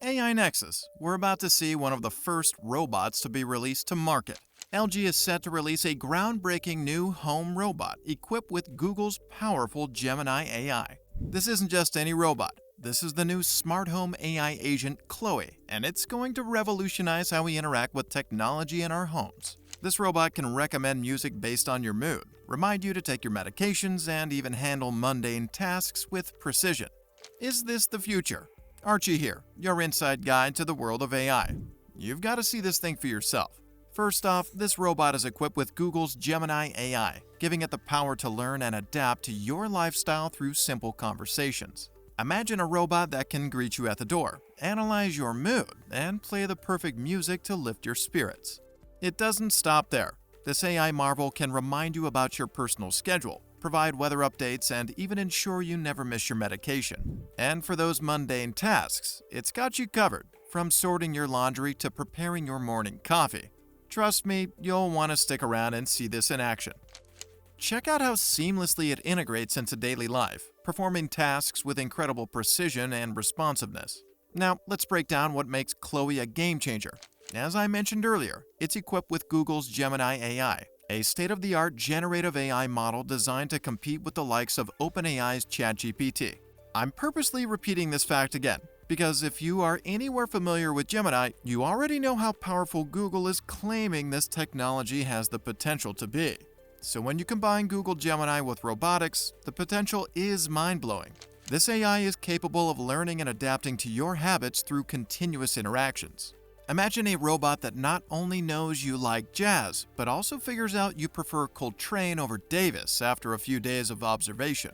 AI Nexus. We're about to see one of the first robots to be released to market. LG is set to release a groundbreaking new home robot equipped with Google's powerful Gemini AI. This isn't just any robot. This is the new smart home AI agent Chloe, and it's going to revolutionize how we interact with technology in our homes. This robot can recommend music based on your mood, remind you to take your medications, and even handle mundane tasks with precision. Is this the future? Archie here, your inside guide to the world of AI. You've got to see this thing for yourself. First off, this robot is equipped with Google's Gemini AI, giving it the power to learn and adapt to your lifestyle through simple conversations. Imagine a robot that can greet you at the door, analyze your mood, and play the perfect music to lift your spirits. It doesn't stop there. This AI marvel can remind you about your personal schedule, provide weather updates, and even ensure you never miss your medication. And for those mundane tasks, it's got you covered, from sorting your laundry to preparing your morning coffee. Trust me, you'll want to stick around and see this in action. Check out how seamlessly it integrates into daily life, performing tasks with incredible precision and responsiveness. Now, let's break down what makes Chloe a game changer. As I mentioned earlier, it's equipped with Google's Gemini AI, a state-of-the-art generative AI model designed to compete with the likes of OpenAI's ChatGPT. I'm purposely repeating this fact again, because if you are anywhere familiar with Gemini, you already know how powerful Google is claiming this technology has the potential to be. So when you combine Google Gemini with robotics, the potential is mind-blowing. This AI is capable of learning and adapting to your habits through continuous interactions. Imagine a robot that not only knows you like jazz, but also figures out you prefer Coltrane over Davis after a few days of observation.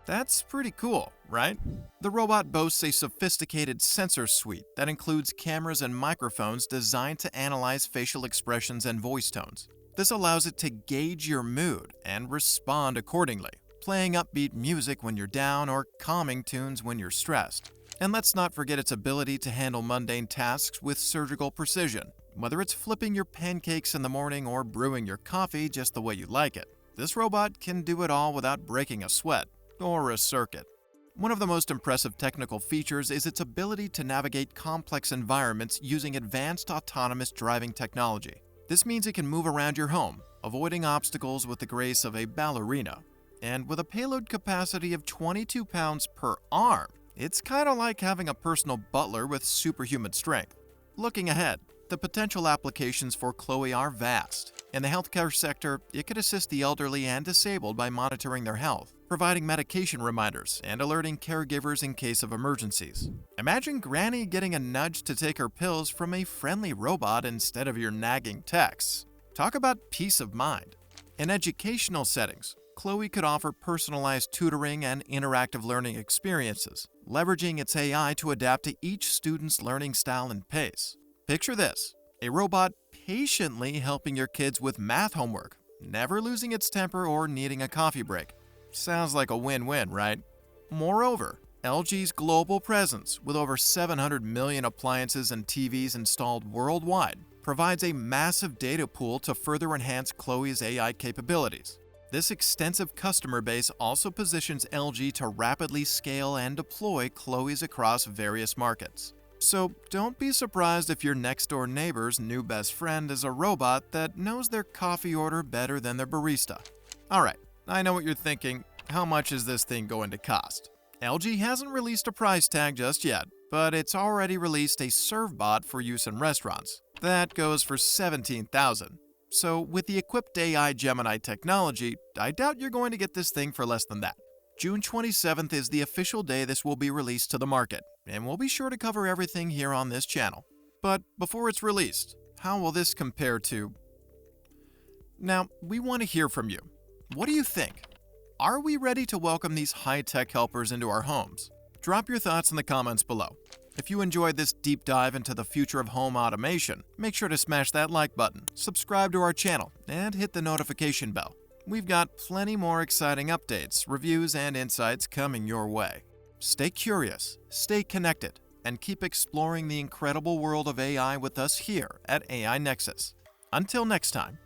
That's pretty cool, right? The robot boasts a sophisticated sensor suite that includes cameras and microphones designed to analyze facial expressions and voice tones. This allows it to gauge your mood and respond accordingly, playing upbeat music when you're down or calming tunes when you're stressed. And let's not forget its ability to handle mundane tasks with surgical precision. Whether it's flipping your pancakes in the morning or brewing your coffee just the way you like it, this robot can do it all without breaking a sweat or a circuit. One of the most impressive technical features is its ability to navigate complex environments using advanced autonomous driving technology. This means it can move around your home, avoiding obstacles with the grace of a ballerina. And with a payload capacity of 22 pounds per arm, it's kind of like having a personal butler with superhuman strength. Looking ahead, the potential applications for Chloe are vast. In the healthcare sector, it could assist the elderly and disabled by monitoring their health, providing medication reminders, and alerting caregivers in case of emergencies. Imagine Granny getting a nudge to take her pills from a friendly robot instead of your nagging texts. Talk about peace of mind. In educational settings, Chloe could offer personalized tutoring and interactive learning experiences, leveraging its AI to adapt to each student's learning style and pace. Picture this: a robot patiently helping your kids with math homework, never losing its temper or needing a coffee break. Sounds like a win-win, right? Moreover, LG's global presence, with over 700 million appliances and TVs installed worldwide, provides a massive data pool to further enhance Chloe's AI capabilities. This extensive customer base also positions LG to rapidly scale and deploy Chloe's across various markets. So don't be surprised if your next-door neighbor's new best friend is a robot that knows their coffee order better than their barista. Alright, I know what you're thinking. How much is this thing going to cost? LG hasn't released a price tag just yet, but it's already released a ServeBot for use in restaurants. That goes for $17,000. So with the equipped AI Gemini technology, I doubt you're going to get this thing for less than that. June 27th is the official day this will be released to the market, and we'll be sure to cover everything here on this channel. But before it's released, how will this compare to... Now, we want to hear from you. What do you think? Are we ready to welcome these high-tech helpers into our homes? Drop your thoughts in the comments below. If you enjoyed this deep dive into the future of home automation, make sure to smash that like button, subscribe to our channel, and hit the notification bell. We've got plenty more exciting updates, reviews, and insights coming your way. Stay curious, stay connected, and keep exploring the incredible world of AI with us here at AI Nexus. Until next time.